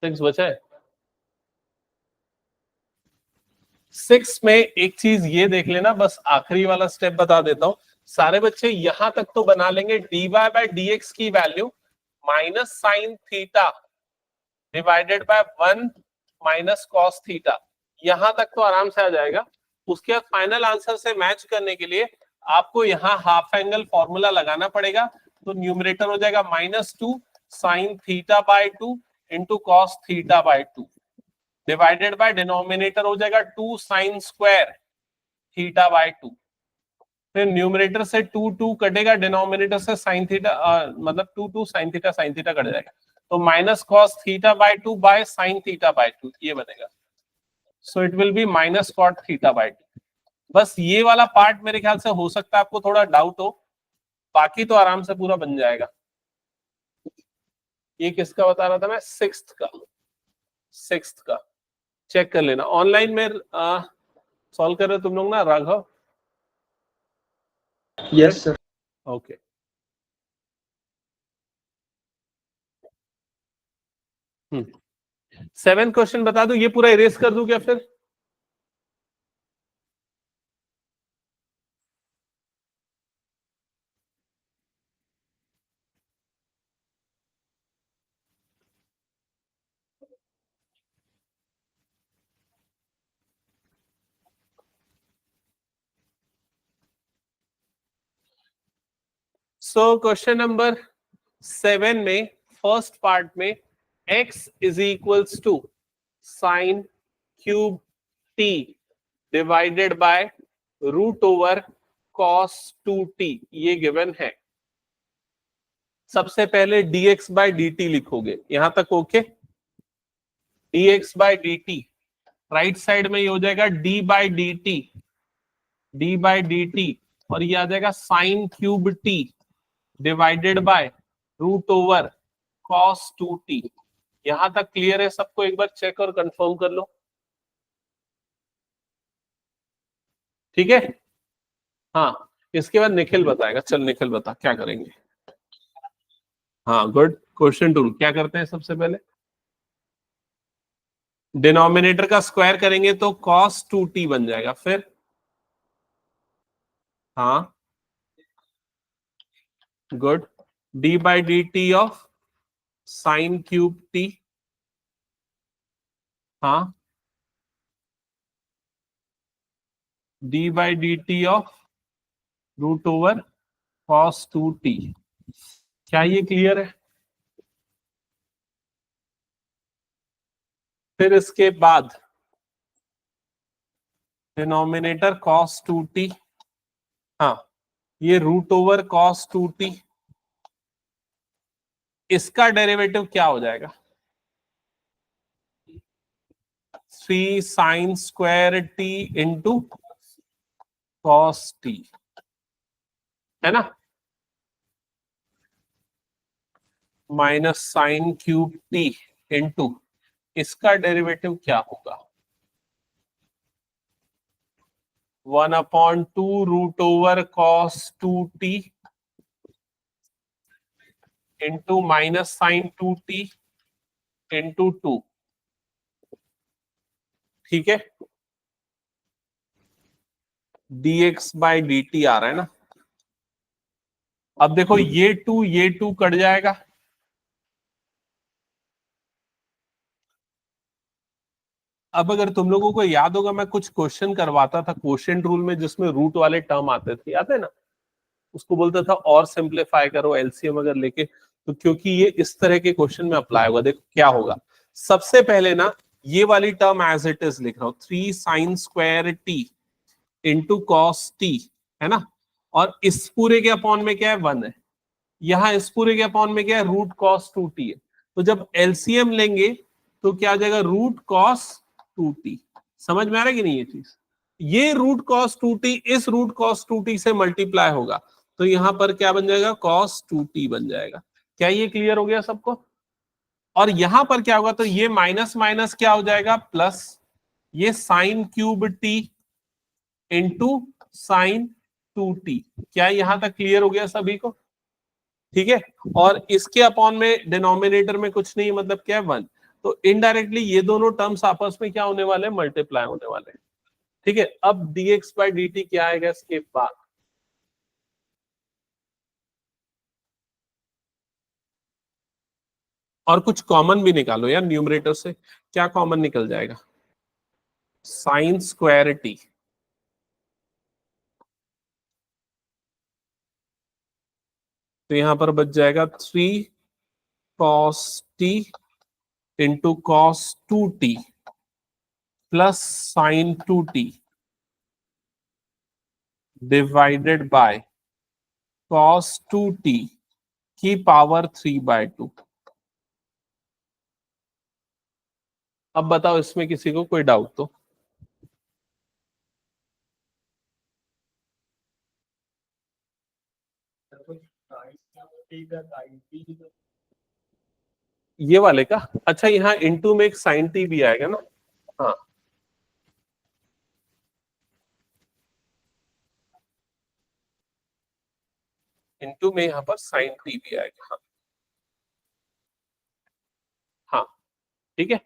6 बचा है। 6 में एक चीज ये देख लेना, बस आखिरी वाला स्टेप बता देता हूं। सारे बच्चे यहां तक तो बना लेंगे, dy/dx की value minus sine theta divided by 1 minus cos theta, यहां तक तो आराम से आ जाएगा। उसके बाद फाइनल आंसर से मैच करने के लिए आपको यहाँ हाफ एंगल फॉर्मूला लगाना पड़ेगा। तो न्यूमरेटर हो जाएगा -2 sin θ/2 into cos θ/2 divided by denominator हो जाएगा 2 sin² θ/2। फिर न्यूमरेटर से 2 कटेगा, डिनोमिनेटर से साइन थीटा, मतलब 2 sin θ कट जाएगा, तो माइनस कॉस θ/2 बाय साइन θ/2 ये बनेगा। So it will be minus cot θ/2। बस ये वाला पार्ट मेरे ख्याल से हो सकता है आपको थोड़ा डाउट हो, बाकी तो आराम से पूरा बन जाएगा। ये किसका बता रहा था मैं? 6th का। 6th का चेक कर लेना ऑनलाइन में। सॉल्व कर रहे हो तुम लोग ना राघव? Yes sir. ओके। हम्म 7th क्वेश्चन बता दूं, ये पूरा इरेज कर दूं क्या फिर? सो क्वेश्चन नंबर 7 में फर्स्ट पार्ट में x is equals to sine cube t divided by root over cos 2t ये गिवन है। सबसे पहले dx बाय dt लिखोगे, यहां तक okay. dx by dt right side में ये हो जाएगा d बाय dt, और ये आ जाएगा sine cube t divided by root over cos 2t। यहां तक क्लियर है सबको? एक बार चेक और कंफर्म कर लो। ठीक है, हाँ। इसके बाद निखिल बताएगा। चल निखिल बता क्या करेंगे। हाँ गुड। क्वेश्चन 2 क्या करते हैं? सबसे पहले डिनोमिनेटर का स्क्वायर करेंगे तो cos 2t बन जाएगा। फिर हाँ good, d by D T of sine cube t। हाँ d by D T of root over cos 2t। क्या ये क्लियर है? फिर इसके बाद डिनोमिनेटर cos 2t, हाँ ये रूट ओवर cos 2t, इसका डेरिवेटिव क्या हो जाएगा? 3 sine square t into cos t, है ना, minus sine cube t into, इसका डेरिवेटिव क्या होगा? 1/2 root over cos 2t into minus sine 2t into 2। ठीक है, dx बाई dt आ रहा है ना। अब देखो ये 2 कट जाएगा, अब अगर तुम लोगों को याद होगा, मैं कुछ क्वेश्चन करवाता था क्वोशिएंट रूल में जिसमें रूट वाले टर्म आते थे, याद है ना? उसको बोलता था और सिंप्लीफाई करो एलसीएम अगर लेके, तो क्योंकि ये इस तरह के क्वेश्चन में अप्लाई होगा। देखो क्या होगा, सबसे पहले ना ये वाली टर्म एज इट इज लिख रहा हूं, 3 sine square T into cos T, है ना? और इस पूरे के अपॉन में क्या है, 1 है। यहां इस पूरे के अपॉन में क्या है, रूट कॉस 2t है। तो जब एलसीएम लेंगे तो क्या आ जाएगा, रूट कॉस 2t। समझ में आ रहा है कि नहीं ये चीज? ये रूट कॉस 2t इस रूट कॉस 2t से मल्टीप्लाई होगा, तो यहां पर क्या बन जाएगा, कॉस 2t बन जाएगा। क्या ये क्लियर हो गया सबको? और यहां पर क्या होगा, तो ये माइनस माइनस क्या हो जाएगा, प्लस। ये sign cube T into sine 2t। क्या यहां तक क्लियर हो गया सभी को? ठीक है। और इसके अपॉन में डिनोमिनेटर में कुछ नहीं, मतलब क्या है, 1। तो इनडायरेक्टली ये दोनों टर्म्स आपस में क्या होने वाले हैं, मल्टीप्लाई होने वाले हैं। ठीक है। अब dx बाई dt क्या आएगा इसके बाद? और कुछ कॉमन भी निकालो यार न्यूमरेटर से, क्या कॉमन निकल जाएगा, साइन स्क्वायर टी। तो यहां पर बच जाएगा 3 cos t into cos 2t plus sign 2t divided by cos 2t की पावर 3/2। अब बताओ इसमें किसी को कोई डाउट तो? ये वाले का? अच्छा, यहाँ इनटू में एक साइन टी भी आएगा ना? हाँ, इनटू में यहाँ पर साइन टी भी आएगा। हाँ हाँ, ठीक है।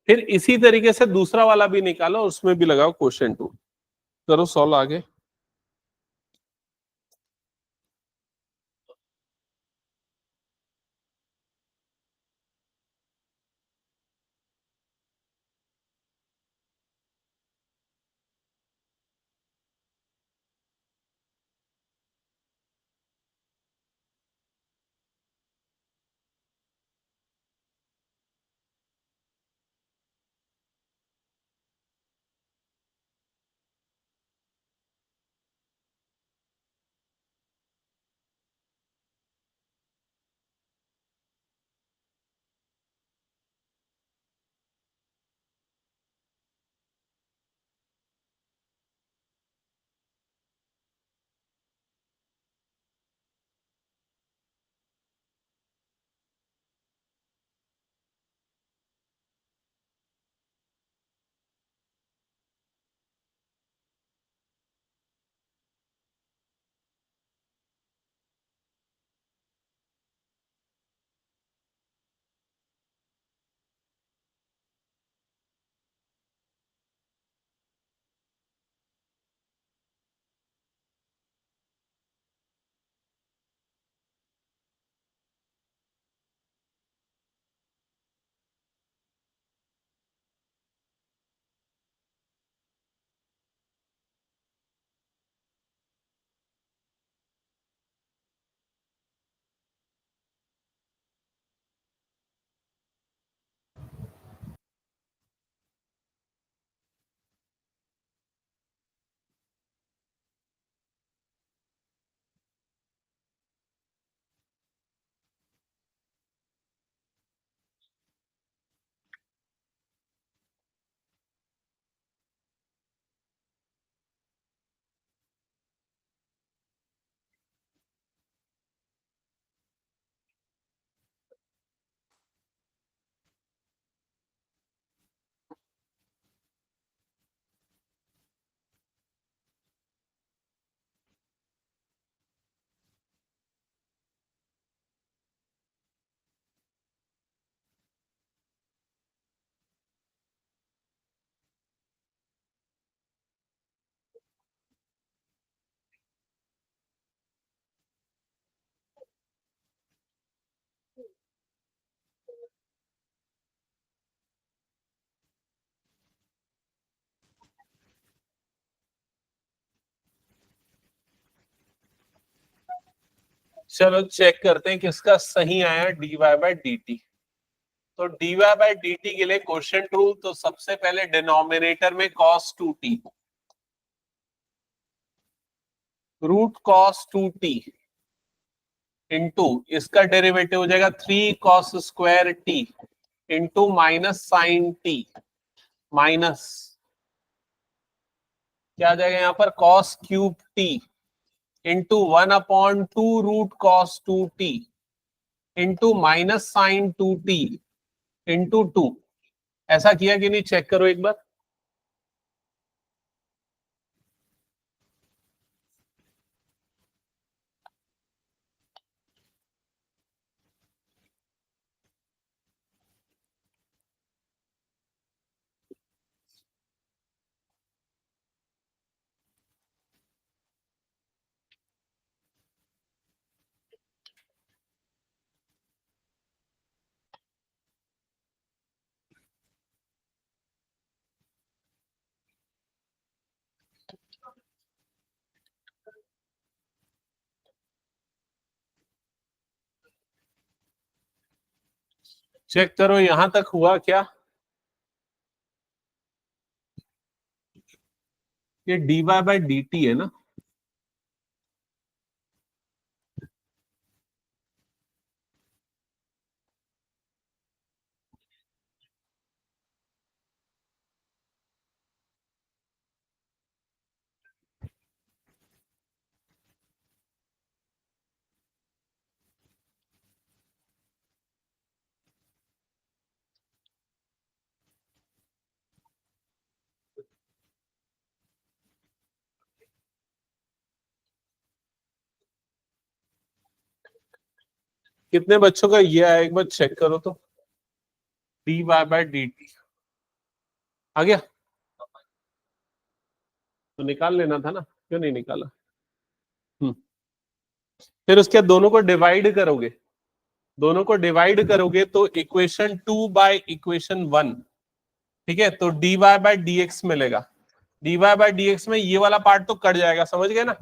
फिर इसी तरीके से दूसरा वाला भी निकालो, उसमें भी लगाओ क्वेश्चन टू, करो सॉल्व आगे। चलो चेक करते हैं किसका सही आया dy बाय dt। तो dy बाय dt के लिए क्वेश्चन रूल, तो सबसे पहले डिनोमिनेटर में cos 2t, root cos 2t into इसका डेरिवेटिव हो जाएगा 3 cos square t into minus sine t, minus क्या आ जाएगा यहाँ पर cos cube t into 1/2 root cos 2t into minus sine 2t into 2। ऐसा किया कि नहीं, चेक करो एक बार। चेक करो यहां तक हुआ क्या। ये dy बाय dt है ना, कितने बच्चों का ये आया एक बार चेक करो तो। dy बाय dt आ गया तो निकाल लेना था ना, क्यों नहीं निकाला। फिर उसके बाद दोनों को डिवाइड करोगे, दोनों को डिवाइड करोगे तो इक्वेशन 2 बाय इक्वेशन 1, ठीक है। तो dy बाय dx मिलेगा। dy बाय dx में ये वाला पार्ट तो कट जाएगा, समझ गए ना।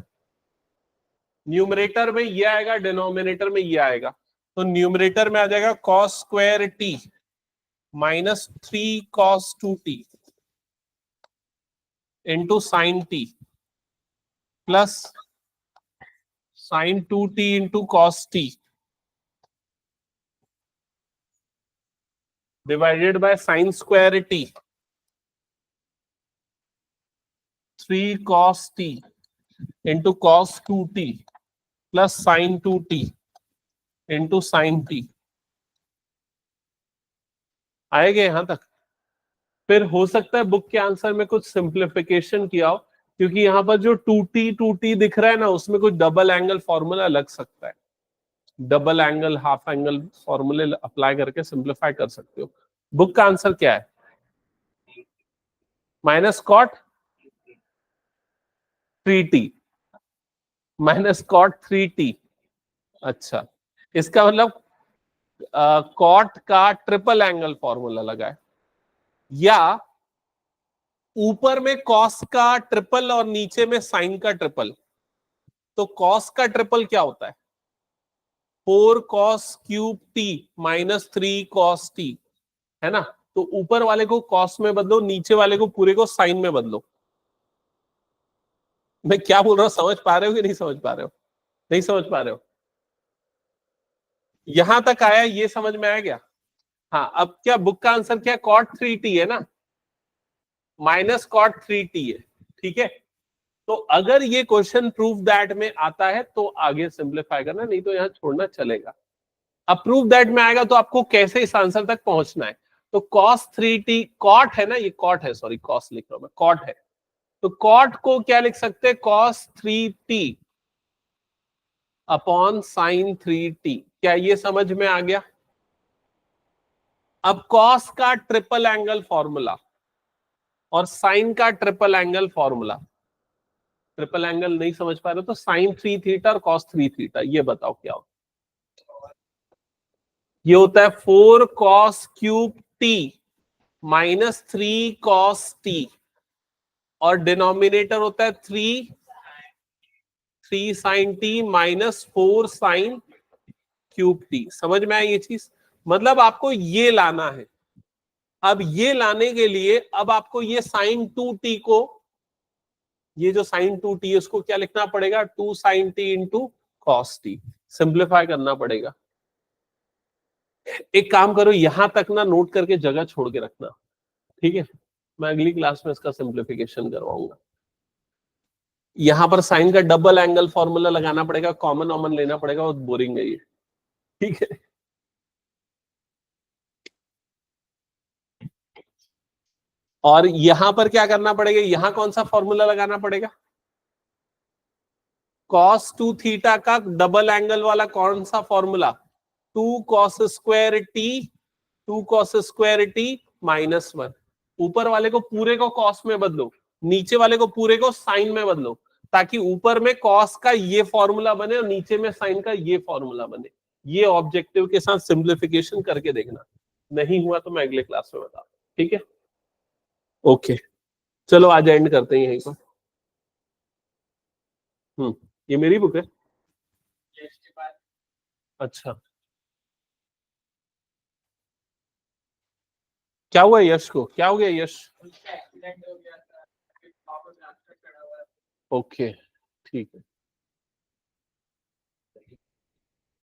न्यूमरेटर में ये आएगा, डिनोमिनेटर में ये आएगा। तो न्यूमरेटर में आ जाएगा cos square t minus 3 cos 2t into sine t plus sign 2t into cos t divided by sine square t 3 cos t into cos 2t plus sign 2t into sine t। आएगा यहां तक। फिर हो सकता है book के answer में कुछ सिंप्लीफिकेशन किया हो, क्योंकि यहाँ पर जो 2t दिख रहा है ना, उसमें कुछ डबल एंगल फॉर्मूला लग सकता है। डबल एंगल, हाफ एंगल फॉर्मूले अप्लाई करके सिंप्लीफाई कर सकते हो। बुक का आंसर क्या है? Minus cot 3t, minus cot 3t। अच्छा, इसका मतलब कॉट का ट्रिपल एंगल फॉर्मूला लगा है, या ऊपर में कॉस का ट्रिपल और नीचे में साइन का ट्रिपल। तो कॉस का ट्रिपल क्या होता है? 4 cos cube t minus 3 cos t, है ना। तो ऊपर वाले को कॉस में बदलो, नीचे वाले को पूरे को साइन में बदलो। मैं क्या बोल रहा हूं, समझ पा रहे हो कि नहीं समझ पा रहे हो? नहीं समझ पा रहे हो? यहां तक आया, ये समझ में आ गया। हाँ, अब क्या बुक का आंसर क्या? cot 3t है ना, माइनस cot 3t है, ठीक है। तो अगर ये क्वेश्चन प्रूफ दैट में आता है तो आगे सिंप्लीफाई करना, नहीं तो यहां छोड़ना चलेगा। अब प्रूफ दैट में आएगा तो आपको कैसे इस आंसर तक पहुंचना है। तो cos 3t, cot है ना, ये cot है, सॉरी cos लिख रहा हूं मैं, cot है। तो cot को क्या लिख सकते हैं? cos 3t upon sine 3t। क्या ये समझ में आ गया? अब cos का ट्रिपल एंगल फॉर्मूला और साइन का triple angle formula. Triple angle नहीं समझ पा रहे हो तो साइन 3 थीटा और cos 3 थीटा, ये बताओ क्या होता है। ये होता है 4 cos cube t minus 3 cos t, और डिनोमिनेटर होता है 3 3 sine T minus 4 sine cube T. समझ में आई ये चीज? मतलब आपको ये लाना है। अब ये लाने के लिए अब आपको ये साइन 2t को, ये जो साइन 2t है उसको क्या लिखना पड़ेगा? 2 sine T into cos T. Simplify करना पड़ेगा। एक काम करो, यहां तक ना नोट करके जगह छोड़ के रखना, ठीक है? मैं अगली क्लास में इसका सिंप्लीफिकेशन करवाऊंगा। यहां पर साइन का डबल एंगल फॉर्मूला लगाना पड़ेगा, कॉमन ऑमन लेना पड़ेगा, बहुत बोरिंग है ये, ठीक है? और यहां पर क्या करना पड़ेगा? यहां कौन सा फॉर्मूला लगाना पड़ेगा? cos 2 थीटा का डबल एंगल वाला कौन सा formula? 2 cos square T minus 1। ऊपर वाले को पूरे को cos में बदलो, नीचे वाले को पूरे को साइन में बदलो, ताकि ऊपर में cos का ये फॉर्मूला बने और नीचे में साइन का ये फॉर्मूला बने। ये ऑब्जेक्टिव के साथ सिंप्लीफिकेशन करके देखना। नहीं हुआ तो मैं अगले क्लास में बता, ठीक है? ओके, चलो आज एंड करते हैं यहीं पर। ये मेरी बुक है। अच्छा, क्या हुआ यश को? क्या हो गया यश? ओके, ठीक है।